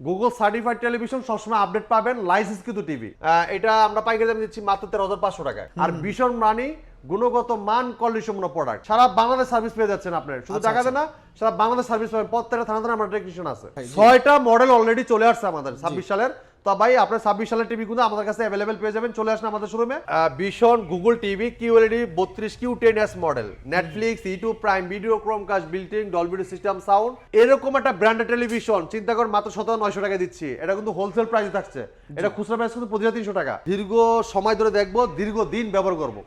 Google certified television সবসময় update পাবেন, licence কিন্তু টিভি। এটা আমরা পাইকারি দামে দিচ্ছি মাত্র 13,500 টাকায়। আর ভীষণ মানি গুণগত মান কোয়ালিটি সম্পন্ন প্রোডাক্ট, সারা বাংলাদেশ সার্ভিস পেয়ে যাচ্ছেন আপনার, শুধু ঢাকাতে না সারা বাংলাদেশ সার্ভিস পাবেন। প্রত্যেকটা থানাতে আমরা টেকনিশিয়ান আছে। 6টা মডেল অলরেডি চলে আসছে আমাদের 26 সালের। তো ভাই আপনার 26 সালের টিভি কিন্তু আমাদের কাছে অ্যাভেলেবেল পেয়ে যাবেন, চলে আসেন আমাদের শোরুমে। ভীষণ Google TV QLED 32 Q10s model, Netflix, YouTube prime video, Chromecast, built in Dolby system sound, এরকম একটা ব্র্যান্ডেড টেলিভিশন চিন্তা করেন মাত্র 17,900 টাকা দিচ্ছি। এটা কিন্তু হোলসেল প্রাইসে থাকছে, এটা খুচরা প্রাইস কিন্তু 25,300 টাকা। দীর্ঘ সময় ধরে দেখবো, দীর্ঘ দিন ব্যবহার করবো।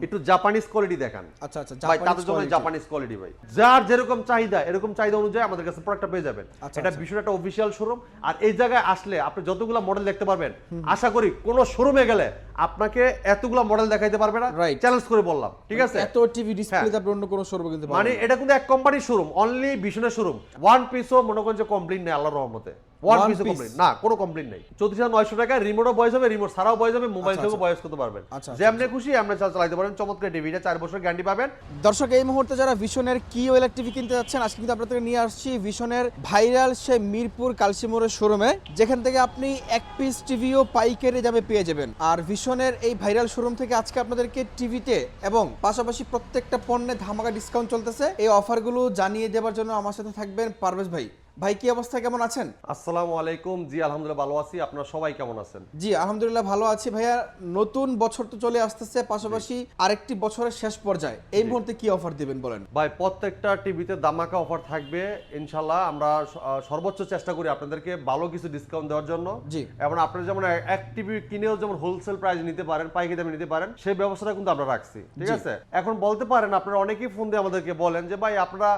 একটু জাপানিজ কোয়ালিটি দেখান। আচ্ছা আচ্ছা, ভাই তাদের জন্য জাপানিজ কোয়ালিটি ভাই, যার যেরকম চাহিদা এরকম চাহিদা অনুযায়ী আমাদের কাছে প্রোডাক্টটা পেয়ে যাবেন। এটা ভীষণ একটা অফিশিয়াল শোরুম। আর এই জায়গায় আসলে আপনি যতগুলো মডেল দেখতে পারবেন, আশা করি কোন শোরুমে গেলে আপনাকে এতগুলো মডেল দেখাইতে পারবে না, চ্যালেঞ্জ করে বললাম। ঠিক আছে, এত টিভি ডিসপ্লে আপনি অন্য কোন শোরুমে কিনতে পারবেন মানে এটা কিন্তু এক কোম্পানির শোরুম, অনলি ভীষণের শোরুম। ওয়ান পিসও মনে করেন যে কমপ্লিট নেই আল্লাহর রহমতে, ওয়ান পিসও কমপ্লিট না, কোনো কমপ্লিট নেই। 34,900 টাকা রিমোটও বয়স হবে, রিমোট ছাড়াও বয়স হবে, মোবাইল থেকেও বয়স করতে পারবেন। যেমনি খুশি এমনি চালাতে পারেন। চমৎকার টিভিটা 4 বছর গ্যারান্টি পাবেন। দর্শক, এই মুহূর্তে যারা ভিশনের কিউএলইডি টিভি কিনতে যাচ্ছেন, আজকে কিন্তু আপনাদের নিয়ে আসছি ভিশনের ভাইরাল সেই মিরপুর কালসিমোড়ের শোরুমে, যেখান থেকে আপনি এক পিস টিভিও পাইকারি দামে পেয়ে যাবেন। আর ভিশনের এই ভাইরাল শোরুম থেকে আজকে আপনাদেরকে টিভিতে এবং পাশাপাশি প্রত্যেকটা পণ্যে ধামাকা ডিসকাউন্ট চলতেছে। এই অফারগুলো জানিয়ে দেওয়ার জন্য আমার সাথে থাকবেন পারভেজ ভাই। ভাই কি অবস্থা, কেমন আছেন? আসসালামু আলাইকুম। জি আলহামদুলিল্লাহ ভালো আছি, আপনারা সবাই কেমন আছেন? জি আলহামদুলিল্লাহ ভালো আছি ভাইয়া। নতুন বছর তো চলে আসতেছে, পাশাপাশি আরেকটি বছরের শেষ পর্যায়ে, এই মুহূর্তে কি অফার দিবেন বলেন? ভাই প্রত্যেকটা টিভিতে দামাকা অফার থাকবে ইনশাআল্লাহ। আমরা সর্বোচ্চ চেষ্টা করি আপনাদেরকে ভালো কিছু ডিসকাউন্ট দেওয়ার জন্য। জি, এবং আপনারা যেমন এক টিভি কিনেও যেমন হোলসেল প্রাইস নিতে পারেন, পাইকারি দামে নিতে পারেন, সেই ব্যবস্থাটা কিন্তু আমরা রাখছি। ঠিক আছে, এখন বলতে পারেন আপনারা অনেকেই ফোন দিয়ে আমাদেরকে বলেন যে ভাই আপনারা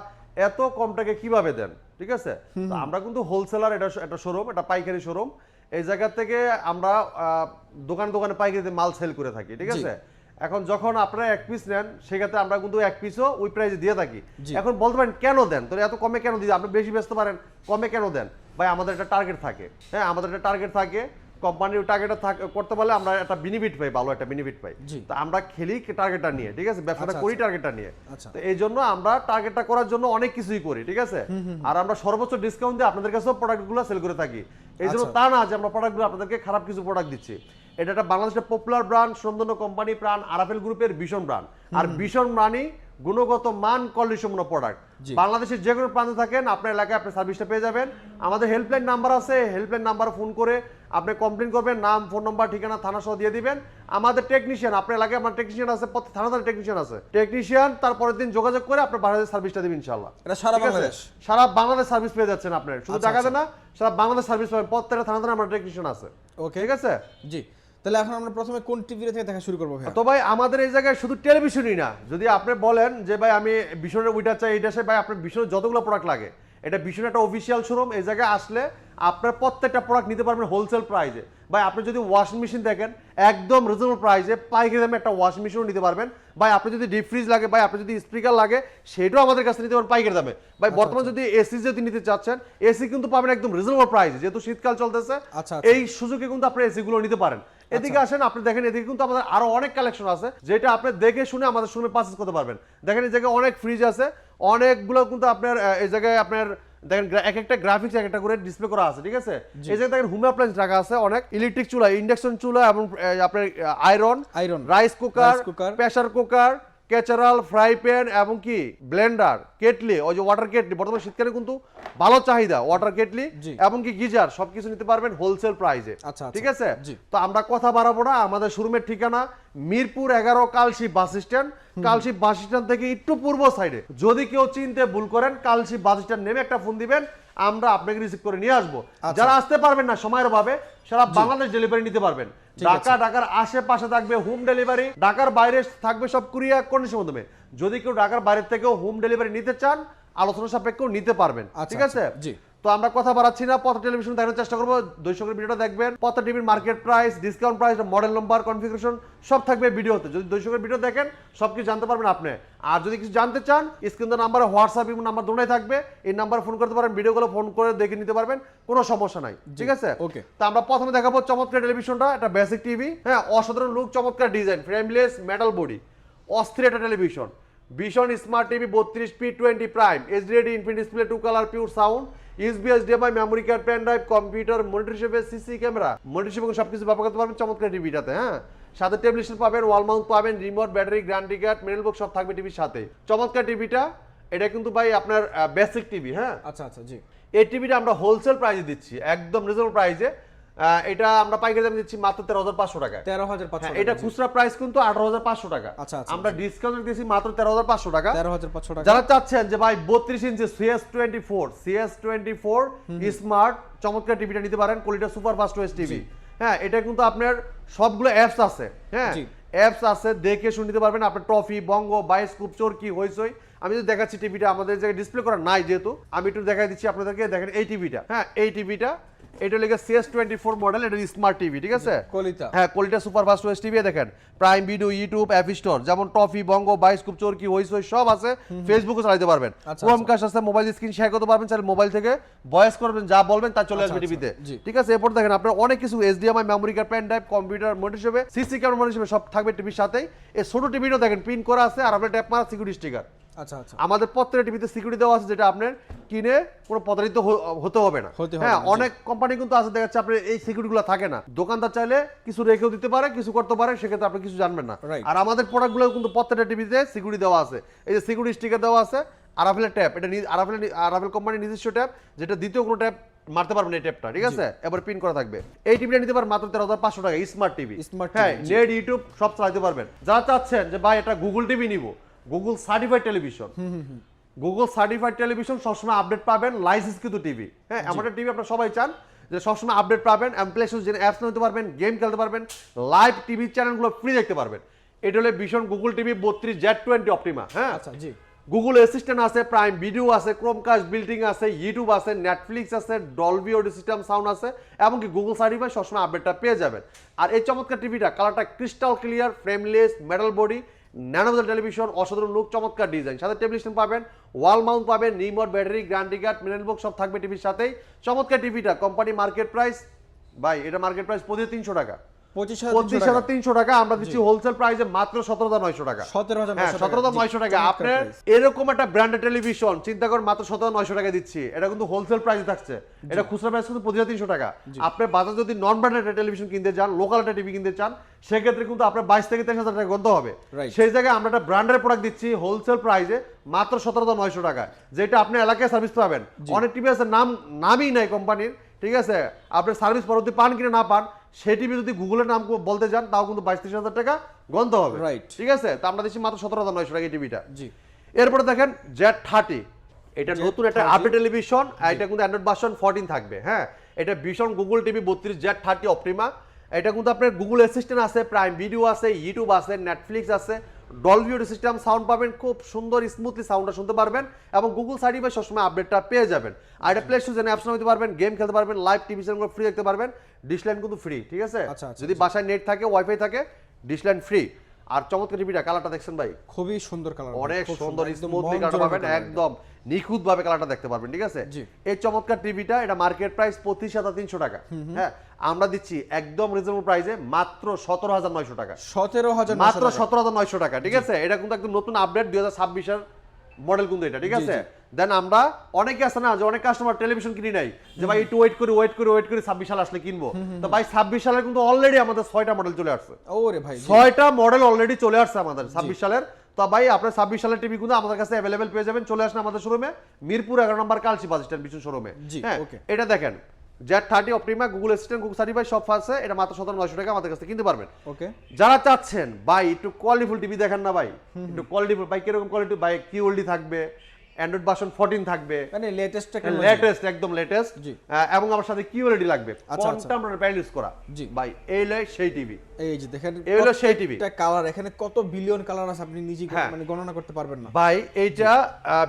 এত কম টাকা কিভাবে দেন। ঠিক আছে, তো আমরা কিন্তু হোলসেলার, এটা একটা শোরুম, এটা পাইকারি শোরুম। এই জায়গা থেকে আমরা দোকানে দোকানে পাইকারিতে মাল সেল করে থাকি। ঠিক আছে, এখন যখন আপনারা এক পিস নেন সেক্ষেত্রে আমরা কিন্তু এক পিসও ওই প্রাইসে দিয়ে থাকি। এখন বলতে পারেন কেন দেন, তো এত কমে কেন দিই, আপনি বেশি বেচতে পারেন, কমে কেন দেন? ভাই আমাদের একটা টার্গেট থাকে। হ্যাঁ, আমাদের একটা টার্গেট থাকে, কোম্পানির টার্গেটটা করতে পারলে আমরা একটা বেনিফিট পাই, ভালো একটা বেনিফিট পাই। তো আমরা খেলি টার্গেটটা নিয়ে। ঠিক আছে, ব্যবসাটা করি টার্গেটটা নিয়ে। তো এই জন্য আমরা টার্গেটটা করার জন্য অনেক কিছুই করি। ঠিক আছে, আর আমরা সর্বোচ্চ ডিসকাউন্ট দিয়ে আপনাদের কাছেও প্রোডাক্টগুলো সেল করে থাকি। এই জন্য তা না যে আমরা প্রোডাক্টগুলো আপনাদেরকে খারাপ কিছু প্রোডাক্ট দিচ্ছি। এটা একটা বাংলাদেশের পপুলার ব্র্যান্ড, সুন্দর কোম্পানি, প্রাণ আরাফেল গ্রুপের ভীষণ ব্র্যান্ড। আর ভীষণ মানি গুণগত মান কোয়ালিটি সম্পন্ন প্রোডাক্ট। বাংলাদেশের যে কোনো প্রান্তে থাকেন আপনার এলাকায় আপনি সার্ভিসটা পেয়ে যাবেন। আমাদের হেল্পলাইন নাম্বার আছে, হেল্পলাইন নাম্বার ফোন করে আপনি কমপ্লেন করবেন, নাম, ফোন নাম্বার, ঠিকানা, থানা সহ দিয়ে দিবেন। আমাদের টেকনিশিয়ান, আপনার এলাকায় আমার টেকনিশিয়ান আছে, প্রত্যেক থানাতে টেকনিশিয়ান আছে, টেকনিশিয়ান তারপরের দিন যোগাযোগ করে আপনার বাংলাদেশ সার্ভিসটা দিবেন ইনশাআল্লাহ। এটা সারা বাংলাদেশ, সারা বাংলাদেশ সার্ভিস পেয়ে যাচ্ছেন আপনার, শুধু ঢাকাতে না সারা বাংলাদেশ সার্ভিস পাবেন। প্রত্যেকটা থানাতে আমার টেকনিশিয়ান আছে। ওকে, ঠিক আছে। জি, তাহলে এখন আমরা প্রথমে কোন টিভিটা থেকে দেখা শুরু করবো ভাই? তো ভাই আমাদের এই জায়গায় শুধু টেলিভিশনই না, যদি আপনি বলেন যে ভাই আমি ভীষণের ওইটা চাই, এটা চাই, ভাই আপনার ভীষণের যতগুলো প্রোডাক্ট লাগে, এটা ভীষণ একটা অফিসিয়াল শোরুম। এই জায়গায় আসলে আপনার প্রত্যেকটা প্রোডাক্ট নিতে পারবেন হোলসেল প্রাইসে। ভাই আপনি যদি ওয়াশিং মেশিন দেখেন একদম রিজনেবল প্রাইসে পাইকারি দামে একটা ওয়াশিং মেশিনও নিতে পারবেন। ভাই আপনি যদি ডিপ ফ্রিজ লাগে, ভাই আপনি যদি স্পিকার লাগে, সেটাও আমাদের কাছে নিতে পারেন পাইকারি দামে। ভাই বর্তমানে যদি এসি যদি নিতে চাচ্ছেন, এসি কিন্তু পাবেন একদম রিজনেবল প্রাইসে, যেহেতু শীতকাল চলতেছে এই সুযোগে কিন্তু আপনি এসি গুলো নিতে পারেন। এদিকে আসেন, আপনি দেখেন এদিকে কিন্তু আমাদের আরো অনেক কালেকশন আছে, যেটা আপনি দেখে শুনে আমাদের শোরুমে পারচেজ করতে পারবেন। দেখেন এই জায়গায় অনেক ফ্রিজ আছে, অনেকগুলো কিন্তু আপনার এই জায়গায় আপনার দেখেন এক একটা গ্রাফিক্স এক একটা করে ডিসপ্লে করা আছে। ঠিক আছে, এই জায়গায় দেখেন হোম অ্যাপ্লায়েন্স রাখা আছে, অনেক ইলেকট্রিক চুলা, ইন্ডাকশন চুলা এবং আপনার iron, rice cooker, pressure cooker, ক্যাচারাল, ফ্রাই প্যান এবং কি ব্লেন্ডার, কেটলি, ওই যে ওয়াটার কেটলি, বর্তমানে শীতকালে কিন্তু ভালো চাহিদা ওয়াটার কেটলি এবং কি গিজার, সবকিছু নিতে পারবেন হোলসেল প্রাইসে। ঠিক আছে, তো আমরা কথা বাড়াবো না। আমাদের শোরুমের ঠিকানা Mirpur 11 Kalshi bus stand. Kalshi bus stand থেকে একটু পূর্ব সাইডে, যদি কেউ চিনতে ভুল করেন কালশি বাস স্ট্যান্ড নেমে একটা ফোন দিবেন, আমরা আপনাকে রিসিভ করে নিয়ে আসবো। যারা আসতে পারবেন না সময়ের অভাবে, সারা বাংলাদেশ ডেলিভারি নিতে পারবেন। ঢাকার আশেপাশে থাকবে হোম ডেলিভারি, ঢাকার বাইরে থাকবে সব কুরিয়ার কন্ডিশনের মাধ্যমে। যদি কেউ ঢাকার বাইরে থেকেও হোম ডেলিভারি নিতে চান, আলোচনা সাপেক্ষেও নিতে পারবেন। ঠিক আছে, তো আমরা কথা বাড়াচ্ছি না, পথ টেলিভিশন দেখানোর চেষ্টা করবো। দর্শকের ভিডিওটা দেখবেন, পথ টিভির market price, discount price, model number, configuration সব থাকবে ভিডিওতে। যদি দর্শকের ভিডিও দেখেন সবকিছু জানতে পারবেন আপনি। আর যদি কিছু জানতে চান, স্ক্রিন নাম্বার, হোয়াটসঅ্যাপ এবং নাম্বার দুটোই থাকবে, এই নাম্বার ফোন করতে পারেন, ভিডিওগুলো ফোন করে দেখে নিতে পারবেন, কোনো সমস্যা নাই। ঠিক আছে, ওকে। তো আমরা প্রথমে দেখাবো চমৎকার টেলিভিশনটা, একটা বেসিক টিভি। হ্যাঁ, অসাধারণ লুক, চমৎকার ডিজাইন, ফ্রেমলেস মেটাল বডি, অস্থির একটা টেলিভিশন। ভীষণ smart TV 32 P20 prime, HD infinity display, 2 colour, pure sound. USB, HDMI, memory card, pen drive, computer, monitor হিসেবে সিসি ক্যামেরা, মনিটর হিসেবে সবকিছু ব্যবহার করতে পারবেন চমৎকার টিভিটাতে। হ্যাঁ, সাথে টেলিভিশন পাবেন, ওয়াল মাউন্ট পাবেন, remote, battery, guarantee card, manual box সব থাকবে টিভির সাথে। চমৎকার টিভিটা, এটা কিন্তু ভাই আপনার বেসিক টিভি। হ্যাঁ, আচ্ছা আচ্ছা, জি। এই টিভিটা আমরা হোলসেল প্রাইসে দিচ্ছি, একদম রিজনেবল প্রাইসে। এটা আমরা পাইকারি দামে দিচ্ছি মাত্র 13,500 টাকা। 13,500 এটা খুচরা প্রাইস কিন্তু 18,500 টাকা। আচ্ছা আচ্ছা, আমরা ডিসকাউন্ট দিয়েছি মাত্র 13,500 টাকা। 13,500 টাকা। যারা চাচ্ছেন যে ভাই 32 ইঞ্চি CS24 স্মার্ট চমৎকার টিভিটা নিতে পারেন, quality super fast OS TV. হ্যাঁ, এটা কিন্তু আপনার সবগুলো অ্যাপস আছে। হ্যাঁ, অ্যাপস আছে, দেখে শুনে নিতে পারবেন। আপনার ট্রফি, বঙ্গ, বায়োস্কোপ, চরকি, হইচই। আমি যদি দেখাচ্ছি টিভিটা, আমাদের জায়গায় ডিসপ্লে করা নাই যেহেতু, আমি একটু দেখাই দিচ্ছি আপনাদেরকে। দেখেন এই টিভিটা। হ্যাঁ, এই টিভিটা এটা লেগে CS24 মডেল, এটা স্মার্ট টিভি। ঠিক আছে, হ্যাঁ, quality super fast OS TV. দেখেন Prime Video, YouTube, app store, যেমন ট্রফি, বঙ্গ, বায়োস্কোপ, চরকি, হইচই সব আছে। ফেসবুকও চালাতে পারবেন, ক্রোমকাস্ট আছে, মোবাইল স্ক্রিন শেয়ার করতে পারবেন, চাইলে মোবাইল থেকে ভয়েস করবেন, যা বলবেন তা চলে আসবে টিভিতে। ঠিক আছে, এরপর দেখেন আপনার অনেক কিছু HDMI, memory card, pen drive, computer, monitor হিসেবে সিসি ক্যামেরা, মনিটর হিসেবে সব থাকবে টিভির সাথেই। এই ছোট টিভিটাও দেখেন পিন করা আছে, আর আপনার ট্যাপ মারা সিকিউরিটি স্টিকার। আচ্ছা আচ্ছা, আমাদের প্রত্যেকটা টিভিতে সিকিউরিটি দেওয়া আছে, যেটা আপনার কিনে কোনো প্রতারিত হতে হবে না। হ্যাঁ, অনেক কোম্পানি কিন্তু আছে দেখা যাচ্ছে আপনার এই সিকিউরিটিগুলো থাকে না। দোকানদার চাইলে কিছু রেখেও দিতে পারে, কিছু করতে পারে, সেক্ষেত্রে আপনি কিছু জানবেন না। আর আমাদের প্রোডাক্টগুলো কিন্তু প্রত্যেকটা টিভিতে সিকিউরিটি দেওয়া আছে। এই যে সিকিউরিটি স্টিকার দেওয়া আছে, আরাফেলের ট্যাপ, এটা আরাফেল কোম্পানির নিজস্ব ট্যাপ, যেটা দ্বিতীয় কোনো ট্যাপ মারতে পারবেন এই ট্যাপটা। ঠিক আছে, এবার পিন করা থাকবে। এই টিভিটা নিতে পারেন মাত্র 13,500 টাকা, স্মার্ট টিভি। হ্যাঁ, নেট, ইউটিউব সব চালাতে পারবেন। যারা চাচ্ছেন যে ভাই এটা গুগল টিভি নিব, Google certified television, Google certified television সবসময় আপডেট পাবেন, লাইসেন্স কিন্তু টিভি। হ্যাঁ, আমাদের টিভি আপনারা সবাই চান যে সবসময় আপডেট পাবেন, অ্যাপ্লিকেশন যে অ্যাপস নিতে পারবেন, গেম খেলতে পারবেন, লাইভ টিভি চ্যানেলগুলো ফ্রি দেখতে পারবেন। এটা হলো ভীষণ গুগল টিভি 32Z20 অপটিমা। হ্যাঁ, আচ্ছা, জি। গুগল অ্যাসিস্ট্যান্ট আছে, প্রাইম ভিডিও আছে, ক্রোমকাস্ট বিল্ডিং আছে, ইউটিউব আছে, নেটফ্লিক্স আছে, ডলবি অডিও সিস্টেম সাউন্ড আছে, এমনকি গুগল সার্টিফাইড সবসময় আপডেটটা পেয়ে যাবেন। আর এই চমৎকার টিভিটা কালারটা crystal clear, frameless, metal body, ন্যানোভেল টেলিভিশন, অসাধারণ লুক, চমৎকার ডিজাইন, সাথে টেলিভিশন পাবেন, ওয়াল মাউন্ট পাবেন, remote, battery, guarantee card, manual box সব থাকবে টিভির সাথেই। চমৎকার টিভিটা কোম্পানি মার্কেট প্রাইস, ভাই এটা মার্কেট প্রাইস 3,500 টাকা, 25,300 টাকা। আমরা দিচ্ছি হোলসেল প্রাইসে মাত্র 17,900 টাকা। 17,900 টাকা। আপনার এরকম একটা ব্র্যান্ডেড টেলিভিশন চিন্তা করেন, মাত্র 17,900 টাকা দিচ্ছি। এটা কিন্তু হোলসেল প্রাইসে থাকছে, এটা খুচরা প্রাইস কিন্তু 25,300 টাকা। আপনি বাজার যদি নন ব্র্যান্ডেড টেলিভিশন কিনতে চান, লোকাল একটা টিভি কিনতে চান, সেক্ষেত্রে কিন্তু আপনার 22 থেকে 23,000 টাকা গন্ত হবে। সেই জায়গায় আমরা একটা ব্র্যান্ডের প্রোডাক্ট দিচ্ছি হোলসেল প্রাইসে মাত্র 17,900 টাকা, যেটা আপনি এলাকায় সার্ভিস পাবেন। অনেক টিভি আছে নামই নাই কোম্পানির। ঠিক আছে, আপনি সার্ভিস পরবর্তী পান কিনে না পান, সেই টিভি যদি গুগলের নাম বলতে যান, তাও কিন্তু 22-23,000 টাকা গন্ত হবে। ঠিক আছে, তো আমরা দিচ্ছি মাত্র 17,900 টাকা এই টিভিটা। এরপরে দেখেন Z30, এটা নতুন একটা আপডেট টেলিভিশন, এটা কিন্তু অ্যান্ড্রয়েড ভার্সন 14 থাকবে। হ্যাঁ, এটা ভীষণ গুগল টিভি 32Z30 অপটিমা। এটা কিন্তু আপনার গুগল অ্যাসিস্ট্যান্ট আছে, প্রাইম ভিডিও আছে, ইউটিউব আছে, নেটফ্লিক্স আছে, ডলবি অডিও সিস্টেম সাউন্ড পাবেন, খুব সুন্দর স্মুথলি সাউন্ডটা শুনতে পারবেন, এবং গুগল সার্টিফাইড সবসময় আপডেটটা পেয়ে যাবেন। আর এটা প্লে স্টোরে অ্যাপস নিতে পারবেন, গেম খেলতে পারবেন, লাইভ টিভি চ্যানেলগুলো ফ্রি দেখতে পারবেন। ডিশ লাইন কিন্তু ফ্রি। ঠিক আছে, যদি বাসায় নেট থাকে, ওয়াইফাই থাকে, ডিশ লাইন ফ্রি। আর চমৎকার টিভিটা কালারটা দেখছেন ভাই, খুবই সুন্দর কালার, অনেক সুন্দর স্মুথলি কালারটা পাবেন, একদম নিখুঁত ভাবে কালারটা দেখতে পারবেন। ঠিক আছে, এই চমৎকার টিভিটা এটা মার্কেট প্রাইস 25,300 টাকা। হ্যাঁ, আমরা দিচ্ছি একদম রিজনেবল প্রাইসে মাত্র 17,900 টাকা। 17,000, মাত্র 17,900 টাকা। ঠিক আছে, এটা কিন্তু একদম নতুন আপডেট 2026 এর মডেল কিন্তু এটা। ঠিক আছে, দেন আমরা অনেকে আছে না যে অনেক কাস্টমার টেলিভিশন কিনি নাই, যে ভাই একটু ওয়েট করে 26 সাল আসলে কিনবো। তো ভাই 26 সালের কিন্তু অলরেডি আমাদের 6টা মডেল চলে আসছে। ওরে ভাই, 6টা মডেল অলরেডি চলে আসছে আমাদের 26 সালের। তো ভাই আপনার 26 সালের টিভি কিন্তু আমাদের কাছে অ্যাভেলেবেল পেয়ে যাবেন। চলে আসেন আমাদের শোরুমে, মিরপুর 11 নম্বর কালচি বাস স্ট্যান্ড পিছন শোরুমে। হ্যাঁ, এটা দেখেন Z30 Optima, Google assistant, Google certified সব আছে। এটা মাত্র 17,900 টাকা আমাদের কাছে কিনতে পারবেন। ওকে, যারা চাচ্ছেন ভাই একটু কোয়ালিটিফুল টিভি দেখেন না ভাই, একটু কোয়ালিটিফুল, ভাই কিরকম কোয়ালিটি, ভাই কিউএলডি থাকবে, অ্যান্ড্রয়েড ভার্সন 14 থাকবে, মানে লেটেস্ট একদম লেটেস্ট, এবং আমার সাথে কিউএলডি লাগবে, কোয়ান্টাম প্যানেল ইউজ করা। ভাই এই হলো সেই টিভি, এই যে দেখেন এই হলো সেই টিভি। এটা কালার, এখানে কত বিলিয়ন কালার আছে আপনি নিজে মানে গণনা করতে পারবেন না ভাই। এইটা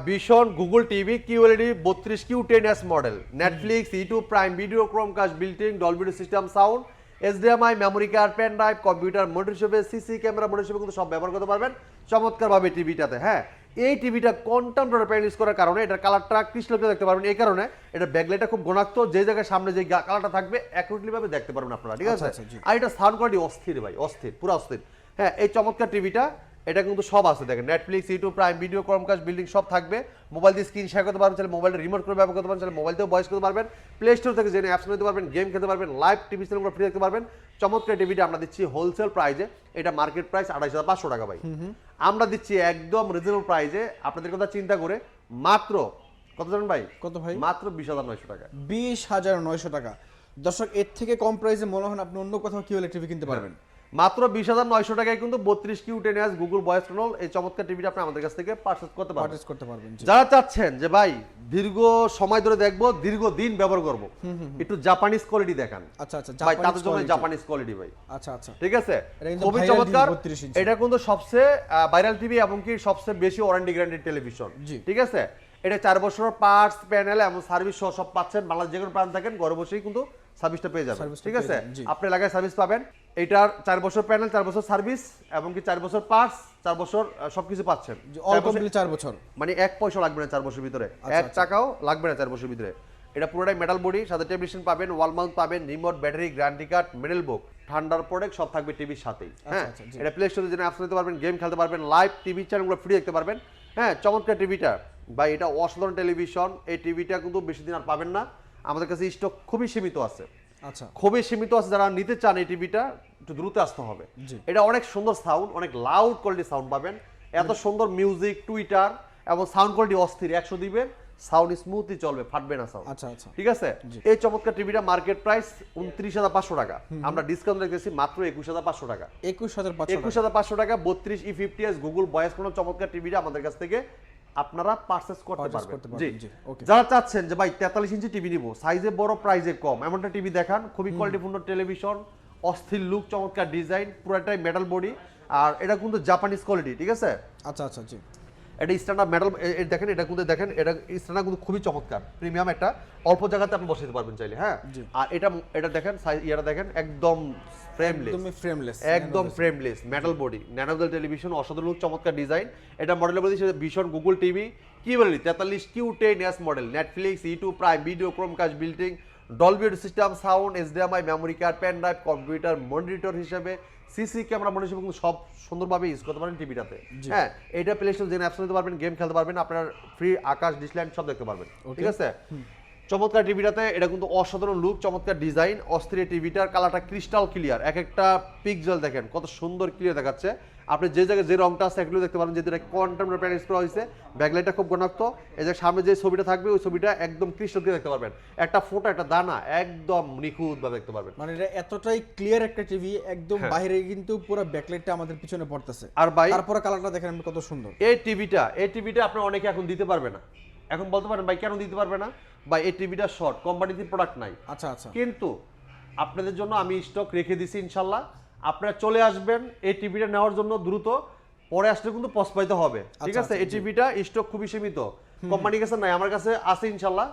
ভীষণ Google TV QLED 32Q10S model, Netflix, YouTube, prime video, Chromecast built in, Dolby audio system sound, HDMI, memory card, pen drive, computer, monitor হিসেবে, সিসি ক্যামেরা মনিটর হিসেবে কিন্তু সব ব্যবহার করতে পারবেন চমৎকার ভাবে টিভিটাতে। হ্যাঁ, এই টিভিটা কোয়ান্টাম প্যানেল ইউজ করার কারণে এটার কালারটা ক্রিস্টাল ক্লিয়ার দেখতে পারবেন। এই কারণে এটা ব্যাকলাইটটা খুব গুণাত্মক, যে জায়গায় সামনে যে কালারটা থাকবে অ্যাকুরেটলি ভাবে দেখতে পারবেন আপনারা। ঠিক আছে, আর এটা সাউন্ড কোয়ালিটি অস্থির ভাই, অস্থির, পুরো অস্থির। হ্যাঁ, এই চমৎকার টিভিটা এটা কিন্তু সব আছে দেখেন, Netflix, YouTube, prime Video, Chromecast, built in সব থাকবে। মোবাইল দিয়ে স্ক্রিন শেয়ার করতে পারবেন, চাইলে মোবাইলটা রিমোট করে ব্যবহার করতে পারবেন, চাইলে মোবাইল থেকেও ভয়েস করতে পারবেন, প্লে স্টোর থেকে জেনে অ্যাপস নিতে পারবেন, গেম খেলতে পারবেন, লাইভ টিভি চ্যানেলগুলো ফ্রি দেখতে পারবেন। চমৎকার টিভিটা আমরা দিচ্ছি হোলসেল প্রাইজে, এটা মার্কেট প্রাইস 28,500 টাকা ভাই। আমরা দিচ্ছি একদম রিজনেবল প্রাইজে, আপনাদের কথা চিন্তা করে মাত্র কত জানেন ভাই? কত ভাই? মাত্র 20,900 টাকা। 20,900 টাকা। দর্শক, এর থেকে কম প্রাইসে মনে হয় আপনি অন্য কোথাও কি টিভি কিনতে পারবেন। মাত্র 20,900 টাকায় কিন্তু 32 কিউ 10 গুগল ভয়েস কন্ট্রোল এই চমৎকার টিভিটা আপনি আমাদের কাছ থেকে পারচেজ করতে পারবেন। যারা চাচ্ছেন যে ভাই দীর্ঘ সময় ধরে দেখবো, দীর্ঘ দিন ব্যবহার করব, একটু জাপানিজ কোয়ালিটি দেখান। আচ্ছা আচ্ছা, ভাই তাদের জন্য জাপানিজ কোয়ালিটি ভাই। আচ্ছা আচ্ছা, ঠিক আছে, এটা কিন্তু খুবই viral চমৎকার। TV 32 ইঞ্চি। এটা কিন্তু সবচেয়ে ভাইরাল টিভি এবং কি সবচেয়ে বেশি ওয়ারেন্টি গ্যারান্টি টেলিভিশন। জি। ঠিক আছে, এটা 4 বছরের পার্টস, প্যানেল এবং সার্ভিস সহ সব পাচ্ছেন। বাংলাদেশ যে কোনো প্রান্ত থাকেন ঘরে বসেই কিন্তু সার্ভিসটা পেয়ে যাবেন। সার্ভিসটা ঠিক আছে, পেয়ে যাবেন, জি। আপনি এলাকায় সার্ভিস পাবেন। এটার 4 বছর প্যানেল, 4 বছর সার্ভিস এবং কি 4 বছর পার্টস, 4 বছর সবকিছু পাচ্ছেন। অল কমপ্লিট 4 বছর, মানে 1 পয়সা লাগবে না 4 বছর ভিতরে, আচ্ছা, 1 টাকাও লাগবে না 4 বছর ভিতরে। এটা পুরোটাই মেটাল বডি, সাথে টেলিভিশন পাবেন, ওয়াল মাউন্ট পাবেন, রিমোট, ব্যাটারি, গ্যারান্টি কার্ড, মেডেল বুক, ঠান্ডার প্রোডাক্ট সব থাকবে টিভির সাথেই। হ্যাঁ, আচ্ছা, জি। এটা প্লে স্টোরে জেনে অ্যাপস নিতে পারবেন, গেম খেলতে পারবেন, লাইভ টিভি চ্যানেলগুলো ফ্রি দেখতে পারবেন। হ্যাঁ, চমৎকার টিভিটা ভাই, এটা অসাধারণ টেলিভিশন। এই টিভিটা কিন্তু বেশি দিন আর পাবেন না, আমাদের কাছে স্টক খুবই সীমিত আছে। আচ্ছা, খুবই সীমিত আছে, যারা নিতে চান এই টিভিটা একটু দ্রুত আসতে হবে। জি। এটা অনেক সুন্দর সাউন্ড, অনেক লাউড কোয়ালিটি সাউন্ড পাবেন, এত সুন্দর মিউজিক, টুইটার এবং সাউন্ড কোয়ালিটি অস্থির, 100 দিবেন, সাউন্ড স্মুথলি চলবে, ফাটবে না সাউন্ড। আচ্ছা আচ্ছা, ঠিক আছে, এই চমৎকার টিভিটা মার্কেট প্রাইস 29,500 টাকা, আমরা ডিসকাউন্ট রেখেছি মাত্র 21,500 টাকা। 21,500 টাকা 32 E50s গুগল ভয়েস কোনো চমৎকার টিভিটা আমাদের কাছ থেকে আপনারা পারচেজ করতে পারবেন। জি, ওকে। যারা চাচ্ছেন যে ভাই 43 ইঞ্চি টিভি নিব, সাইজে বড়, প্রাইজে কম, এমনটা টিভি দেখান, খুবই কোয়ালিটিপূর্ণ টেলিভিশন, অস্থির লুক, চমৎকার ডিজাইন, পুরোটাই মেটাল বডি, আর এটা কিন্তু জাপানিজ কোয়ালিটি। ঠিক আছে, আচ্ছা আচ্ছা, জি। এটা স্ট্যান্ডার্ড মেটাল, দেখেন এটা কিন্তু দেখেন, এটা স্ট্যান্ডার্ড কিন্তু খুবই চমৎকার, প্রিমিয়াম, একটা অল্প জায়গাতে আপনি বসাতে পারবেন চাইলে। হ্যাঁ, আর এটা দেখেন সাইজ, এটা দেখেন একদম একদম frameless metal body, nanogel television, অসাধারণ লুক, চমৎকার ডিজাইন। এটা মডেলের মধ্যে ভীষণ গুগল টিভি, কি বলি 43 Q 10s model, Netflix, YouTube, prime video, Chromecast, built in, Dolby system, sound, HDMI, memory card, pen drive, computer monitor হিসেবে, সিসি ক্যামেরা মনিটর হিসেবে কিন্তু সব সুন্দরভাবে ইউজ করতে পারেন টিভিটাতে। হ্যাঁ, এটা প্লে স্টোর জেনে অ্যাপস নিতে পারবেন, গেম খেলতে পারবেন, আপনার ফ্রি আকাশ, ডিসল্যান্ড সব দেখতে পারবেন। ঠিক আছে, চমৎকার টিভিটাতে, এটা কিন্তু অসাধারণ লুক, চমৎকার ডিজাইন, অস্থির টিভিটার কালারটা ক্রিস্টাল ক্লিয়ার, এক একটা পিক্সেল দেখেন কত সুন্দর ক্লিয়ার দেখাচ্ছে। আপনি যে জায়গায় যে রংটা আছে এগুলো দেখতে পারেন, যেহেতু এটা কোয়ান্টাম প্যানেল করা হয়েছে, ব্যাকলাইটটা খুব ঘনত্ব, এই যে সামনে যে ছবিটা থাকবে ওই ছবিটা একদম ক্রিস্টাল ক্লিয়ার দেখতে পারবেন, একটা ফোঁটা, একটা দানা একদম নিখুঁতভাবে দেখতে পারবেন। মানে এটা এতটাই ক্লিয়ার একটা টিভি, একদম বাইরে কিন্তু পুরো ব্যাকলাইটটা আমাদের পিছনে পড়তেছে, আর ভাই তারপরে কালারটা দেখেন কত সুন্দর। এই টিভিটা আপনার অনেকে এখন দিতে পারবে না, এখন বলতে পারেন ভাই কেন দিতে পারবে না, ভাই এই টিভিটা শর্ট, কোম্পানিতে প্রোডাক্ট নাই। আচ্ছা আচ্ছা, কিন্তু আপনাদের জন্য আমি স্টক রেখে দিছি, ইনশাল্লাহ আপনারা চলে আসবেন এই টিভিটা নেওয়ার জন্য দ্রুত, পরে আসলে কিন্তু পস্পাইতে হবে। ঠিক আছে, এই টিভিটা স্টক খুবই সীমিত, কোম্পানির কাছে নাই, আমার কাছে আছে, ইনশাল্লাহ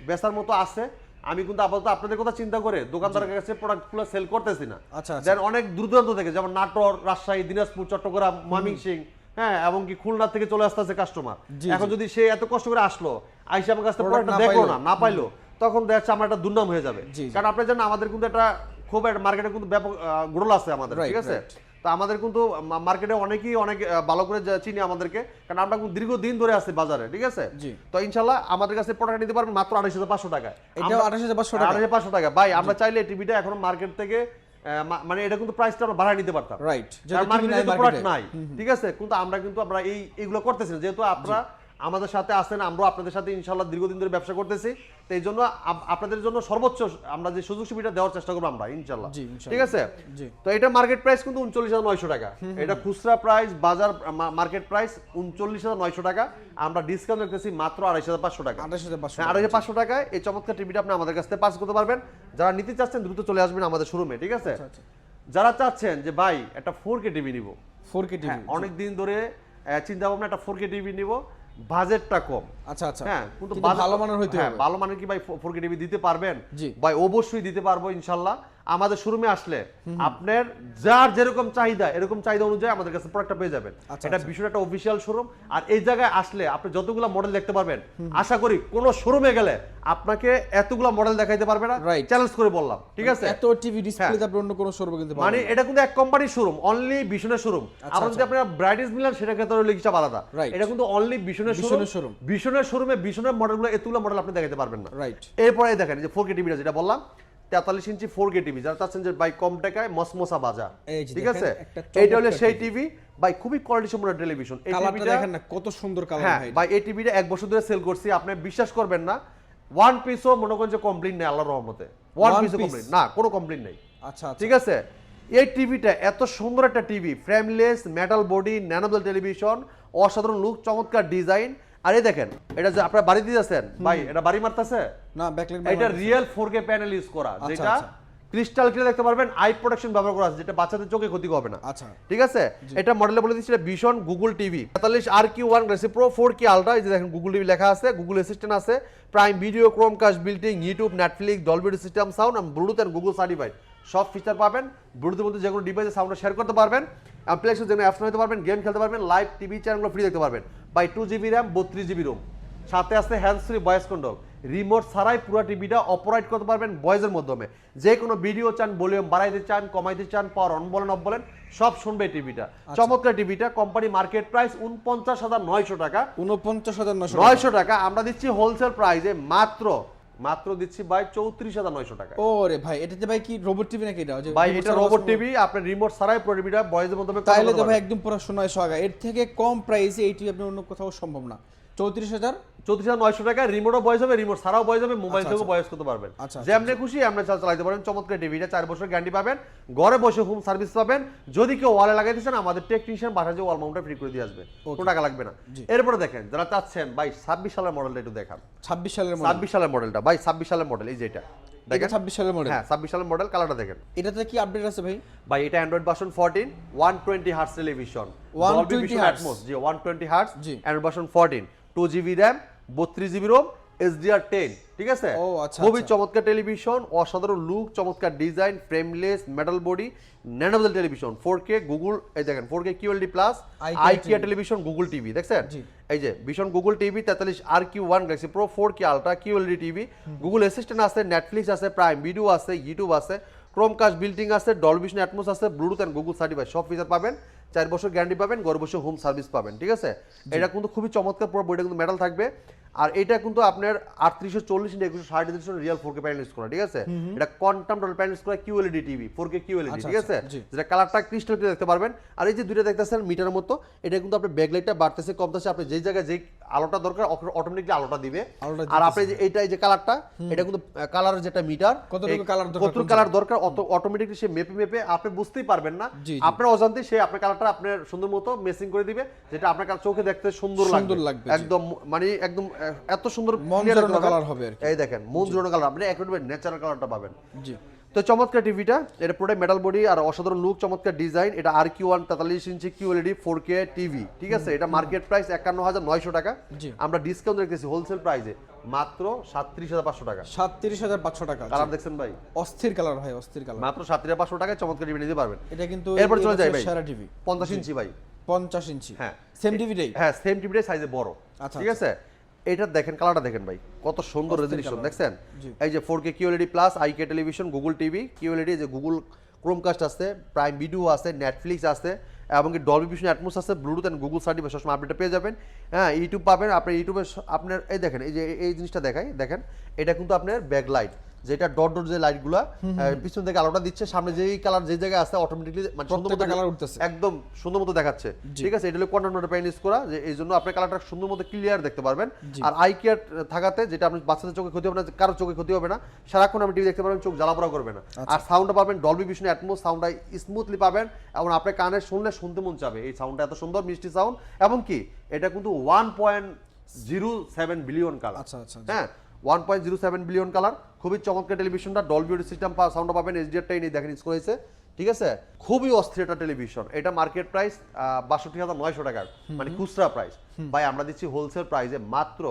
বেচার মতো আছে। আমি কিন্তু আপাতত আপনাদের কথা চিন্তা করে দোকানদারের কাছে প্রোডাক্টগুলো সেল করতেছি না। আচ্ছা, দেন অনেক দূর দূরান্ত থেকে, যেমন নাটোর, রাজশাহী, দিনাজপুর, চট্টগ্রাম, ময়মনসিংহ, হ্যাঁ, এবং কি খুলনা থেকে চলে আসতেছে কাস্টমার। এখন যদি সে এত কষ্ট করে আসলো, আইসা আমার কাছে প্রোডাক্টটা দেখলো না পাইলো, তখন দেখা যাচ্ছে আমার একটা দুর্নাম হয়ে যাবে। কারণ আপনি জানেন আমাদের কিন্তু একটা খুব মার্কেটে কিন্তু ব্যাপক গ্রোল আছে আমাদের। ঠিক আছে, তো আমাদের কিন্তু মার্কেটে অনেকেই অনেক ভালো করে চিনি আমাদেরকে, কারণ আমরা কিন্তু দীর্ঘদিন ধরে আছি বাজারে। ঠিক আছে, তো ইনশাল্লাহ আমাদের কাছে প্রোডাক্ট নিতে পারবেন মাত্র 28,500 টাকায়। 28,500 টাকা ভাই, আমরা চাইলে টিভিটা এখন মার্কেট থেকে মানে এটা কিন্তু প্রাইসটা আমরা বাড়ায় নিতে পারতাম, রাইট, মার্কেটে প্রোডাক্ট নাই। ঠিক আছে, কিন্তু আমরা এইগুলো করতেছি না, যেহেতু আপনারা আমাদের সাথে আছেন, আমরা আপনাদের সাথে ইনশাআল্লাহ দীর্ঘদিন ধরে ব্যবসা করতেছি, তো এই জন্য আপনাদের জন্য সর্বোচ্চ আমরা যে সুযোগ সুবিধা দেওয়ার চেষ্টা করবো আমরা ইনশাআল্লাহ। ঠিক আছে, তো এটা মার্কেট প্রাইস কিন্তু 39,900 টাকা, এটা খুচরা প্রাইস, বাজার মার্কেট প্রাইস 39,900 টাকা, আমরা ডিসকাউন্ট রাখতেছি মাত্র 28,500 টাকা। 28,500 টাকায় এই চমৎকার টিভিটা আপনি আমাদের কাছ থেকে পাস করতে পারবেন। যারা নিতে চাচ্ছেন দ্রুত চলে আসবেন আমাদের শোরুমে। ঠিক আছে, যারা চাচ্ছেন যে ভাই একটা 4K টিভি নিব, 4K টিভি অনেক দিন ধরে চিন্তা ভাবনা একটা 4K টিভি নিব, বাজেটটা কম। আচ্ছা আচ্ছা, হ্যাঁ, কিন্তু ভালো মানের হইতে হবে। ভালো মানের কি ভাই 4K টিভি দিতে পারবেন? জি ভাই অবশ্যই দিতে পারবো ইনশাআল্লাহ। আমাদের শোরুমে আসলে আপনার যার যেরকম চাহিদা এরকম চাহিদা অনুযায়ী আমাদের কাছে প্রোডাক্টটা পেয়ে যাবেন। এটা ভীষণ একটা অফিসিয়াল শোরুম, আর এই জায়গায় আসলে আপনি যতগুলো মডেল দেখতে পারবেন, আশা করি কোন শোরুমে গেলে আপনাকে এতগুলো মডেল দেখাইতে পারবে না, চ্যালেঞ্জ করে বললাম, ঠিক আছে? এত টিভি ডিসপ্লে আপনি অন্য কোন শোরুমে কিনতে পারবেন মানে এটা কিন্তু এক কোম্পানির শোরুম, অনলি ভীষণের শোরুম। আর যদি আপনারা ব্রাইটিস মিলান সেটা ক্ষেত্রে হলো হিসাব আলাদা, এটা কিন্তু অনলি ভীষণের শোরুম। ভীষণের শোরুমে ভীষণের মডেলগুলো এতগুলো মডেল আপনি দেখাতে পারবেন না। এরপরে দেখেন যে 4K টিভিটা যেটা বললাম 43 ইঞ্চি 4K টিভি, যারা চাচ্ছেন যে ভাই কম টাকায় মসমসা বাজা, ঠিক আছে? এইটা হলো সেই টিভি ভাই, খুবই কোয়ালিটি সম্পন্ন টেলিভিশন। এই টিভিটা দেখেন না কত সুন্দর কালার ভাই। ভাই এই টিভিটা 1 বছর ধরে সেল করছি, আপনি বিশ্বাস করবেন না, ওয়ান পিসও মনে করেন যে কমপ্লেইন নেই আল্লাহর রহমতে, ওয়ান পিসও কমপ্লেইন না, কোনো কমপ্লেইন নেই। আচ্ছা, ঠিক আছে? এই টিভিটা এত সুন্দর একটা টিভি, ফ্রেমলেস, মেটাল বডি, ন্যানোবেল টেলিভিশন, অসাধারণ লুক, চমৎকার ডিজাইন। আর এই দেখেন এটা যে আপনারা বাড়ি দিতেছেন ভাই, এটা বাড়ি মারতেছে না, ব্যাকলাইট এটা রিয়েল 4K প্যানেল ইউজ করা, যেটা ক্রিস্টাল ক্লিয়ার দেখতে পারবেন, আই প্রোটেকশন ব্যবহার করা আছে, যেটা বাচ্চাদের চোখে ক্ষতি হবে না। আচ্ছা, ঠিক আছে? এটা মডেলে বলে দিচ্ছি, এটা ভীষণ গুগল টিভি 43 RQ1 গ্রেসি প্রো 4K আলট্রা। এই যে দেখেন গুগল টিভি লেখা আছে, গুগল অ্যাসিস্ট্যান্ট আছে, prime video, Chromecast built in, YouTube, Netflix, Dolby system sound, এবং ব্লুটুথ এন্ড গুগল সার্টিফাইড সব ফিচার পাবেন। ব্লুটুথের মধ্যে যে কোনো ডিভাইসে সাউন্ড শেয়ার করতে পারবেন, অ্যাপ্লিকেশন যেগুলো অ্যাপস নিতে পারবেন, গেম খেলতে পারবেন, লাইভ টিভি চ্যানেলগুলো ফ্রি দেখতে পারবেন। By 2GB RAM 32GB Rome, সাথে আছে hands free voice control, remote ছাড়াই পুরো টিভিটা অপারেট করতে পারবেন ভয়েসের মাধ্যমে। যে কোনো ভিডিও চান, ভলিউম বাড়াইতে চান, কমাইতে চান, পাওয়ার অন বলেন অফ বলেন, সব শুনবে টিভিটা। চমৎকার টিভিটা, কোম্পানি মার্কেট প্রাইস 49,900 টাকা। 49,900 টাকা আমরা দিচ্ছি হোলসেল প্রাইসে, মাত্র দিচ্ছি ভাই 34,900 টাকা। ওরে ভাই, এটাতে ভাই কি রোবট টিভি নাকি? এটা ভাই এটা রোবট টিভি, আপনি রিমোট ছাড়াই পুরো টিভিটা ভয়েসের মাধ্যমে, তাইলে তো ভাই একদম পুরো 900 টাকা। এর থেকে কম প্রাইসে এই টিভি আপনি অন্য কোথাও সম্ভব না। 34,900 টাকা, রিমোটও ভয়েস হবে, রিমোট ছাড়াও ভয়েস হবে, মোবাইল থেকেও ভয়েস করতে পারবেন, যেমনি খুশি এমনি চালাতে পারেন। চমৎকার টিভিটা 4 বছর গ্যারান্টি পাবেন, ঘরে বসে হোম সার্ভিস পাবেন। যদি কেউ ওয়ালে লাগাইতে চান, আমাদের টেকনিশিয়ান বাসায় যে ওয়াল মাউন্টটা ফ্রি করে দিয়ে আসবে, কোনো টাকা লাগবে না। এরপরে দেখেন যারা চাচ্ছেন ভাই 26 সালের মডেলটা একটু দেখান। 26 সালের মডেলটা ভাই, 26 সালের মডেল, এই যে এটা দেখেন 26 সালের মডেল। হ্যাঁ 26 সালের মডেল, কালারটা দেখেন। এটাতে কি আপডেট আছে ভাই? ভাই এটা Android version 14, 120 hertz television, 120 hertz, জি 120 hertz, Android version 14, 2GB RAM, 32GB ROM, HDR10, ঠিক আছে? খুবই চমৎকার টেলিভিশন, অসাধারণ লুক, চমৎকার ডিজাইন, ফ্রেমলেস, মেটাল বডি, ন্যানোবেল টেলিভিশন, 4K গুগল, এই দেখেন 4K QLED প্লাস আইকিয়া টেলিভিশন, গুগল টিভি দেখছেন? এই যে ভীষণ Google TV 43 RQ1 Galaxy Pro 4K ultra QLED TV, Google assistant আছে, নেটফ্লিক্স আছে, প্রাইম ভিডিও আছে, ইউটিউব আছে, ক্রোমকাস্ট বিল্টিং আছে, ডলবি অ্যাটমস আছে, ব্লুটুথ এন্ড গুগল সার্টিফাইড সব ফিচার পাবেন। 4 বছর গ্যারান্টি পাবেন, ঘরে বসে হোম সার্ভিস পাবেন, ঠিক আছে? এটা কিন্তু খুবই চমৎকার, পুরো বইটা কিন্তু মেটাল থাকবে। আর এটা কিন্তু আপনার 3840 into 160 real 4K panel use করা, ঠিক আছে? এটা কোয়ান্টাম ডট প্যানেল ইউজ করা, QLED টিভি 4K QLED, ঠিক আছে? যেটা কালারটা ক্রিস্টাল ক্লিয়ার দেখতে পারবেন। আর এই যে দুইটা দেখতেছেন মিটারের মতো, এটা কিন্তু আপনার ব্যাকলাইটটা বাড়তেছে কমতেছে, আপনি যেই জায়গায় যেই আলোটা দরকার অটোমেটিকলি আলোটা দিবে। আর আপনি যে এইটা এই যে কালারটা, এটা কিন্তু কালারের যেটা মিটার, কতটুকু কালার দরকার অটোমেটিকলি সে মেপে আপনি বুঝতেই পারবেন না, আপনার অজান্তে সে আপনার কালারটা আপনার সুন্দর মতো মেসিং করে দিবে, যেটা আপনার চোখে দেখতে সুন্দর লাগবে, একদম মানে একদম এত সুন্দর কালার হবে। এই দেখেন মন জোড়ানো কালার, আপনি একেবারে ন্যাচারাল কালারটা পাবেন। জি, তো চমৎকার টিভিটা, এটা পুরো মেটাল বডি আর অসাধারণ লুক, চমৎকার ডিজাইন। এটা RQ1 43 ইঞ্চি QLED 4K টিভি, ঠিক আছে? এটা মার্কেট প্রাইস 51,900 টাকা, আমরা ডিসকাউন্ট রেখেছি হোলসেল প্রাইসে মাত্র 37,500 টাকা। 37,500 টাকা। কালার দেখছেন ভাই, অস্থির কালার ভাই, অস্থির কালার। মাত্র 37,500 টাকায় চমৎকার টিভি নিতে পারবেন। এটা কিন্তু এরপর চলে যাই ভাই সেরা টিভি 50 ইঞ্চি ভাই, 50 ইঞ্চি, হ্যাঁ সেম টিভিটাই, হ্যাঁ সেম টিভিটাই সাইজে বড়, ঠিক আছে? এটা দেখেন কালারটা দেখেন ভাই, কত সুন্দর রেজোলিউশন দেখছেন? এই যে 4K QLED প্লাস আইকিয়া টেলিভিশন, গুগল টিভি QLED, যে গুগল ক্রোমকাস্ট আছে, প্রাইম ভিডিও আছে, নেটফ্লিক্স আছে, এবং কি ডলবি ভিশন অ্যাটমস আছে, ব্লুটুথ এন্ড গুগল সার্টিফাইড সবসময় আপডেটটা পেয়ে যাবেন। হ্যাঁ ইউটিউব পাবেন, আপনার ইউটিউবে আপনার এই দেখেন এই যে এই জিনিসটা দেখাই, দেখেন এটা কিন্তু আপনার ব্যাকলাইট, যেটা ডট ডট যে লাইটগুলো পিছন থেকে আলোটা দিচ্ছে, সামনে যেই কালার যে জায়গায় আছে অটোমেটিক্যালি মানে সুন্দর মতো কালার উঠতেছে, একদম সুন্দর মতো দেখাচ্ছে, ঠিক আছে? এটা হলো কোয়ান্টাম ডট প্যানেল ইউজ করা, যে এই জন্য আপনি কালারটা সুন্দর মতো ক্লিয়ার দেখতে পারবেন। আর আই কেয়ার থাকাতে, যেটা আপনি বাচ্চাদের চোখে ক্ষতি হবে না, কারো চোখে ক্ষতি হবে না, সারাক্ষণ আপনি টিভি দেখতে পারবেন, চোখ জ্বালাপোড়া করবে না। আর সাউন্ডটা পাবেন ডলবি ভিশন অ্যাটমস, সাউন্ডটা স্মুথলি পাবেন, এবং আপনার কানে শুনলে শুনতে মন চাবে, এই সাউন্ডটা এত সুন্দর মিষ্টি সাউন্ড। এবং কি এটা কিন্তু 1.07 বিলিয়ন কালার, হ্যাঁ 1.07 বিলিয়ন কালার, খুবই চমৎকার টেলিভিশনটা, ডলবি অডিও সিস্টেম সাউন্ড পাবেন, HDR10 দেখেন ইউজ করেছে, ঠিক আছে? খুবই অস্থির একটা টেলিভিশন। এটা মার্কেট প্রাইস 62,900 টাকা, মানে খুচরা প্রাইস। ভাই আমরা দিচ্ছি হোলসেল প্রাইসে মাত্র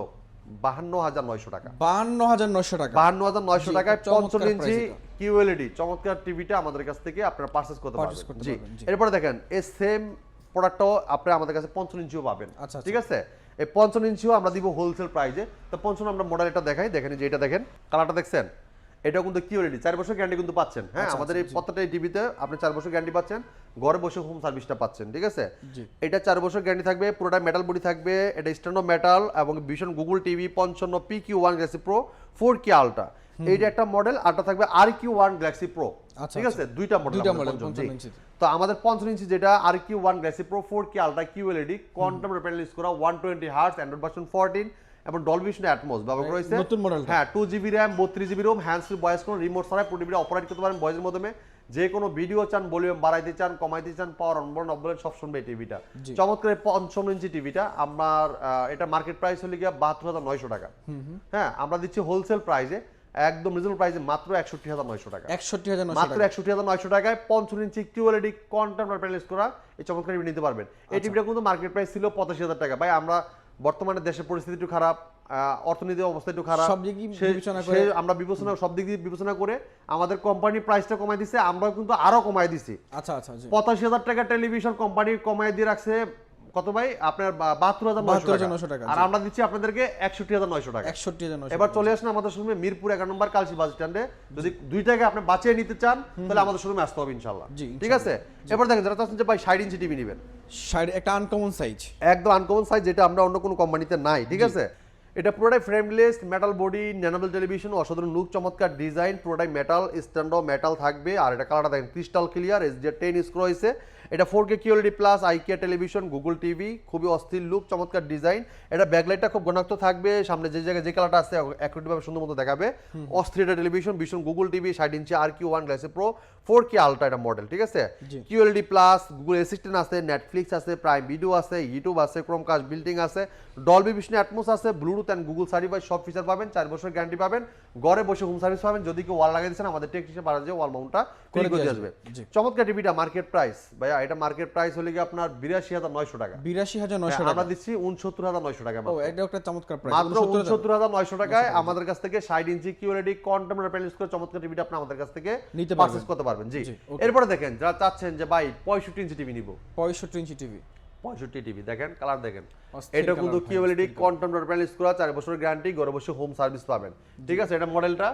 52,900 টাকা। 52,900 টাকা, 52,900 টাকায় 55 ইঞ্চি কিউএলইডি চমৎকার টিভিটা আমাদের কাছ থেকে আপনারা পারচেজ করতে Purchase করতে পারবেন। জি, পারবেন, জি। এরপরে দেখেন এই সেম প্রোডাক্টটাও আপনারা আমাদের কাছে 55 ইঞ্চিও পাবেন। আচ্ছা, ঠিক আছে, এই 55 ইঞ্চিও আমরা দিব হোলসেল প্রাইসে। তো 55 আমরা মডেল এটা দেখাই, দেখেন যে এটা দেখেন কালারটা দেখছেন, এটাও কিন্তু কিউএলইডি 4 বছর গ্যারান্টি কিন্তু পাচ্ছেন। হ্যাঁ, আচ্ছা, আমাদের এই জি। প্রত্যেকটা টিভিতে আপনি 4 বছর গ্যারান্টি পাচ্ছেন, ঘরে বসে হোম সার্ভিসটা পাচ্ছেন। ঠিক আছে, জি। এটা 4 বছর গ্যারান্টি থাকবে, পুরোটা মেটাল বডি থাকবে, এটা স্ট্যান্ডার্ড মেটাল এবং ভীষণ Google TV 55 PQ1 Galaxy Pro 4K ultra, এইটা একটা মডেল, আরটা থাকবে RQ1 গ্যালাক্সি প্রো। আচ্ছা, ঠিক আছে, দুইটা মডেল। দুইটা মডেল 55 ইঞ্চি। তো আমাদের 55 ইঞ্চি যেটা RQ1 Galaxy Pro 4K ultra QLED quantum panel use করা 120 হার্টজ, অ্যান্ড্রয়েড ভার্সন 14 এবং ডলবি ভিশন অ্যাটমস ব্যবহার করা হয়েছে। নতুন মডেল। হ্যাঁ, 2GB RAM 32GB ROM, hands free voice কোন রিমোট ছাড়াই পুরো টিভিটা অপারেট করতে পারেন ভয়েসের মাধ্যমে। যে কোনো ভিডিও চান, ভলিউম বাড়াইতে চান, কমাইতে চান, পাওয়ার অন বলেন অফ বলেন সব শুনবে এই টিভিটা। জি। চমৎকার 55 ইঞ্চি টিভিটা আমার এটা মার্কেট প্রাইস হলে গিয়া 72,900 টাকা। হ্যাঁ, আমরা দিচ্ছি হোলসেল প্রাইসে, একদম রিজনেবল প্রাইসে মাত্র 61,900 টাকা। 61,900 মাত্র টাকা। 61,900 টাকায় 55 ইঞ্চি কিউএলইডি কোয়ান্টাম প্যানেল ইউজ করা এই চমৎকার টিভি নিতে পারবেন। এই টিভিটা কিন্তু মার্কেট প্রাইস ছিল 85,000 টাকা। ভাই আমরা বর্তমানে দেশের পরিস্থিতি একটু খারাপ, অর্থনৈতিক অবস্থা একটু খারাপ, সব দিক বিবেচনা করে আমরা সব দিক দিয়ে বিবেচনা করে আমাদের কোম্পানি প্রাইসটা কমাই দিছে, আমরা কিন্তু আরো কমাই দিছি। আচ্ছা আচ্ছা, জি। 85,000 টাকা টেলিভিশন কোম্পানি কমাই দিয়ে রাখছে কত ভাই আপনার 72,900 টাকা, আর আমরা দিচ্ছি আপনাদেরকে 61,900 টাকা। 61,900। এবার চলে আসেন আমাদের শোরুমে মিরপুর 11 নম্বর কালচি বাস স্ট্যান্ডে। যদি 2 টাকা আপনি বাঁচিয়ে নিতে চান তাহলে আমাদের শোরুমে আসতে হবে ইনশাআল্লাহ। জি, ঠিক আছে, এবার দেখেন যারা চাচ্ছেন যে ভাই 60 ইঞ্চি টিভি নেবেন, একটা আনকমন সাইজ, একদম আনকমন সাইজ, যেটা আমরা অন্য কোনো কোম্পানিতে নাই। ঠিক আছে, এটা পুরোটাই ফ্রেমলেস মেটাল বডি, ন্যানোবেল টেলিভিশন, অসাধারণ লুক, চমৎকার ডিজাইন, পুরোটাই মেটাল, স্ট্যান্ডও মেটাল থাকবে। আর এটা কালারটা দেখেন ক্রিস্টাল ক্লিয়ার, SJ10 ইউজ করা হয়েছে। এটা 4K QLED প্লাস আইকিয়া টেলিভিশন, গুগল টিভি, খুবই অস্থির লুক, চমৎকার ডিজাইন। এটা ব্যাকলাইটটা খুব ঘনত্ব থাকবে, সামনে যে জায়গায় যে কালারটা আছে একটুভাবে সুন্দর মতো দেখাবে। অস্থির এটা টেলিভিশন, ভীষণ গুগল টিভি 60 ইঞ্চি RQ1 glassy pro 4K ultra এটা মডেল। ঠিক আছে, QLED প্লাস, গুগল অ্যাসিস্ট্যান্ট আছে, নেটফ্লিক্স আছে, প্রাইম ভিডিও আছে, ইউটিউব আছে, ক্রোমকাস্ট বিল্ডিং আছে, ডলবি ভিশন অ্যাটমস আছে, ব্লুটুথ এন্ড গুগল সার্টিফাইড সব ফিচার পাবেন, 4 বছর গ্যারান্টি পাবেন, ঘরে বসে হোম সার্ভিস পাবেন। যদি কেউ ওয়াল লাগিয়ে দিচ্ছেন আমাদের টেকনিশিয়ান পারা যায় ওয়াল মাউন্টটা করে দিয়ে আসবে। চমৎকার টিভিটা মার্কেট প্রাইস ভাইয়া, এটা মার্কেট প্রাইস হলে কি আপনার 82,900 টাকা। 82,900 টাকা আমরা দিচ্ছি 69,900 টাকা। ও, এটা একটা চমৎকার প্রাইস, মাত্র 69,900 টাকায় আমাদের কাছ থেকে 60 ইঞ্চি কিউএলইডি কোয়ান্টাম প্যানেল ইউজ করে চমৎকার টিভিটা আপনি আমাদের কাছ থেকে পারচেজ করতে পারবেন। জি, এরপরে দেখেন যারা চাচ্ছেন যে ভাই 65 ইঞ্চি টিভি নিব, 65 ইঞ্চি টিভি, 65 টিভি দেখেন কালার দেখেন, এটা কিন্তু কিউএলইডি কোয়ান্টাম প্যানেল ইউজ করা, 4 বছরের গ্যারান্টি, ঘরে বসে হোম সার্ভিস পাবেন। ঠিক আছে, এটা মডেলটা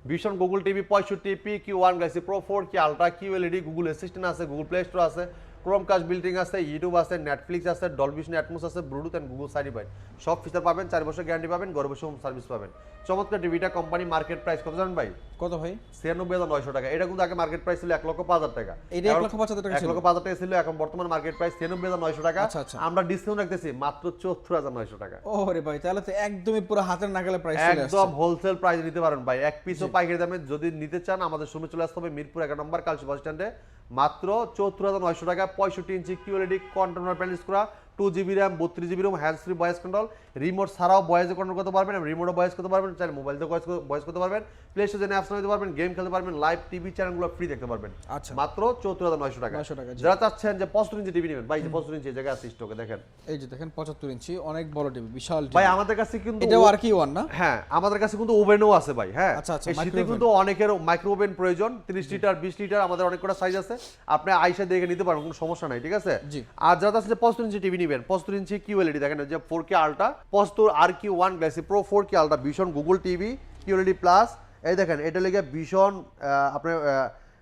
ভীষণ Google TV 65 PQ1 Galaxy Pro 4K ultra QLED, Google assistant আছে, গুগল প্লে স্টোর আছে, ক্রোমকাস্ট বিল্ডিং আছে, ইউটিউব আছে, নেটফ্লিক্স আছে, ডলবি ভিশন অ্যাটমস আছে, ব্লুটুথ এন্ড গুগল সার্টিফাইড সব ফিচার পাবেন, 4 বছর গ্যারান্টি পাবেন, ঘরে বসে হোম সার্ভিস পাবেন। চমৎকার টিভিটা কোম্পানি মার্কেট প্রাইস কত জানেন ভাই? কত ভাই? 96,900 টাকা। এটা কিন্তু আগে মার্কেট প্রাইস ছিল 1,05,000 টাকা। এটা 1,05,000 টাকা ছিল, 1,05,000 টাকা ছিল, এখন বর্তমান মার্কেট প্রাইস 96,900 টাকা। আচ্ছা আচ্ছা, আমরা ডিসকাউন্ট রাখতেছি মাত্র 74,900 টাকা। ওরে ভাই, তাহলে তো একদমই পুরো হাতের নাগালে প্রাইস চলে আসছে। একদম হোলসেল প্রাইস নিতে পারেন ভাই, এক পিসও পাইকারি দামে যদি নিতে চান আমাদের শোরুমে চলে আসতে হবে মিরপুর 11 নম্বর কালচি বাস স্ট্যান্ডে। মাত্র 74,900 টাকা, 65 ইঞ্চি কিউএলইডি কোয়ান্টাম প্যানেল ইউজ করা, 2GB RAM 32GB ROM, hands free voice control, remote ছাড়াও ভয়েসে কন্ট্রোল করতে পারবেন, রিমোটও ভয়েস করতে পারবেন, চাইলে মোবাইল দিয়ে ভয়েস করতে পারবেন, প্লে স্টোরে অ্যাপস নিতে পারবেন, গেম খেলতে পারবেন, লাইভ টিভি চ্যানেলগুলো ফ্রি দেখতে পারবেন। আচ্ছা, মাত্র 74,900 টাকা। যারা চাচ্ছেন যে 65 ইঞ্চি টিভি নেবেন ভাই, যে 65 ইঞ্চি জায়গা আছে স্টকে দেখেন, এই যে দেখেন 75 ইঞ্চি অনেক বড় টিভি, বিশাল টিভি ভাই। আমাদের কাছে কিন্তু এটাও RQ1 না? হ্যাঁ, আমাদের কাছে কিন্তু ওভেনও আছে ভাই। হ্যাঁ, আচ্ছা আচ্ছা, এই শীতে কিন্তু অনেকের মাইক্রো ওভেন প্রয়োজন, 30 লিটার 20 লিটার, আমাদের অনেক কটা সাইজ আছে, আপনি আইসা দেখে নিতে পারবেন, কোনো সমস্যা নাই। ঠিক আছে, আর যারা চাচ্ছেন যে 65 ইঞ্চি টিভি নেবেন, 65 ইঞ্চি কিউএলইডি দেখেন যে 4K ultra 75 RQ1 Galaxy Pro 4K ultra ভীষণ গুগল টিভি কিউএলইডি প্লাস, এই দেখেন এটা লেগে ভীষণ আপনার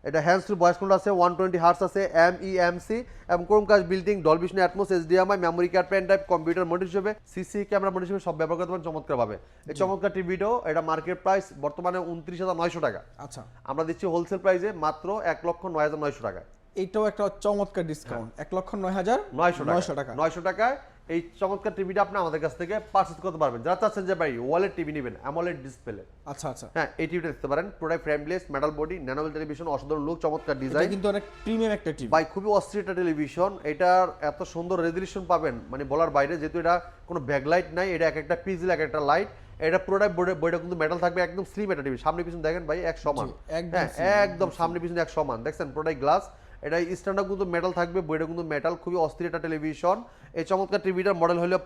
এটা হ্যান্ডস ফ্রি ভয়েস কন্ট্রোল আছে, 120 হার্টজ আছে, MEMC এবং Chromecast built in, Dolby Vision Atmos, HDMI, memory card, pen drive, computer monitor হিসেবে, সিসি ক্যামেরা মনিটর হিসেবে সব ব্যবহার করতে পারেন চমৎকার ভাবে। এই চমৎকার টিভিটাও এটা মার্কেট প্রাইস বর্তমানে 29,900 টাকা। আচ্ছা, আমরা দিচ্ছি হোলসেল প্রাইসে মাত্র 1,09,900 টাকা। এইটাও একটা চমৎকার ডিসকাউন্ট, 1,09,900 টাকা। 900 টাকায় এই চমৎকার টিভিটা আপনি আমাদের কাছ থেকে পারচেজ করতে পারবেন। যারা চাচ্ছেন যে ভাই ওয়ালেট টিভি নেবেন অ্যামোলেড ডিসপ্লে, আচ্ছা আচ্ছা, হ্যাঁ এই টিভিটা দেখতে পারেন, পুরোটাই ফ্রেমলেস মেটাল বডি, ন্যানোবেল টেলিভিশন, অসাধারণ লুক, চমৎকার ডিজাইন, এটা কিন্তু অনেক প্রিমিয়াম একটা টিভি ভাই, খুবই অস্থির একটা টেলিভিশন। এটার এত সুন্দর রেজলিউশন পাবেন মানে বলার বাইরে, যেহেতু এটা কোনো ব্যাকলাইট নাই, এটা এক একটা পিক্সেল এক একটা লাইট, এটা পুরোটাই বডিটা কিন্তু মেটাল থাকবে, একদম স্লিম একটা টিভি, সামনে পিছনে দেখেন ভাই এক সমান, হ্যাঁ একদম সামনে পিছনে এক সমান, দেখছেন পুরোটাই গ্লাস, এটা স্ট্যান্ডার্ড কিন্তু মেটাল থাকবে, বইটা কিন্তু মেটাল, খুবই অস্থির একটা টেলিভিশন। এই চমৎকার টিভিটার মডেল হলো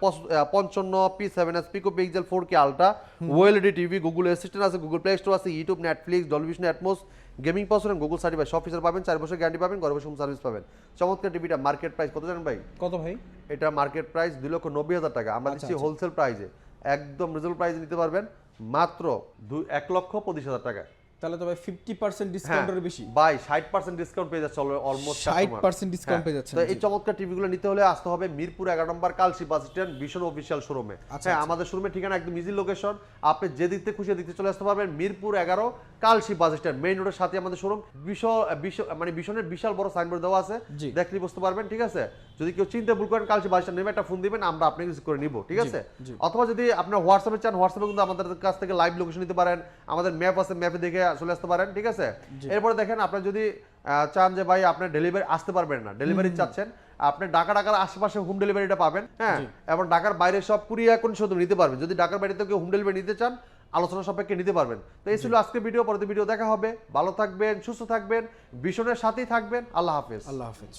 55 P7S পিকো pixel 4K ultra OLED TV, Google assistant আছে, গুগল প্লে স্টোর আছে, YouTube, Netflix, Dolby Vision Atmos, gaming পছন্দ গুগল সার্টিফাইড সব ফিচার পাবেন, 4 বছর গ্যারান্টি পাবেন, ঘরে বসে হোম সার্ভিস পাবেন। চমৎকার টিভিটা মার্কেট প্রাইস কত জানেন ভাই? কত ভাই? এটা মার্কেট প্রাইস 2,90,000 টাকা, আমরা দিচ্ছি হোলসেল প্রাইসে, একদম রিজনেবল প্রাইসে নিতে পারবেন মাত্র 1,25,000 টাকা। তাহলে তো ভাই 50% ডিসকাউন্টের বেশি ভাই 60% ডিসকাউন্ট পেয়ে যাচ্ছে অলমোস্ট 60% ডিসকাউন্ট পেয়ে যাচ্ছেন। তো এই চমৎকার টিভিগুলো নিতে হলে আসতে হবে মিরপুর 11 নম্বর কালসি বাস স্ট্যান্ড ভীষণ অফিসিয়াল শোরুমে। হ্যাঁ, আমাদের শোরুমের ঠিকানা একদম ইজি লোকেশন, আপনি যে দিক থেকে খুশি দিতে চলে আসতে পারবেন। Mirpur 11 Kalshi bus stand main রোডের সাথে আমাদের শোরুম। মানে ভীষণের বিশাল বড় সাইনবোর্ড দেওয়া আছে, দেখলে বুঝতে পারবেন। ঠিক আছে, যদি কেউ চিন্তা ভুল করেন কালসি বাস স্ট্যান্ড নেমে একটা ফোন দিবেন, আমরা আপনাকে রিসিভ করে নিব। ঠিক আছে, অথবা যদি আপনার হোয়াটসঅ্যাপে চান, হোয়াটসঅ্যাপে কিন্তু আমাদের কাছ থেকে লাইভ লোকেশন নিতে পারেন, আমাদের ম্যাপ আছে, ম্যাপে দেখে চলে আসতে পারেন। ঠিক আছে, এরপরে দেখেন আপনার যদি চান যে ভাই আপনার ডেলিভারি আসতে পারবেন না, ডেলিভারি চাচ্ছেন, আপনি ঢাকার আশেপাশে হোম ডেলিভারিটা পাবেন। হ্যাঁ, এবং ঢাকার বাইরে সব কুরিয়ার কোন শুধু নিতে পারবেন। যদি ঢাকার বাইরে থেকে হোম ডেলিভারি নিতে চান, আলোচনা সাপেক্ষে নিতে পারবেন। তো এই ছিল আজকে ভিডিও, পরবর্তী ভিডিও দেখা হবে। ভালো থাকবেন, সুস্থ থাকবেন, ভীষণের সাথেই থাকবেন। আল্লাহ হাফেজ। আল্লাহ হাফেজ।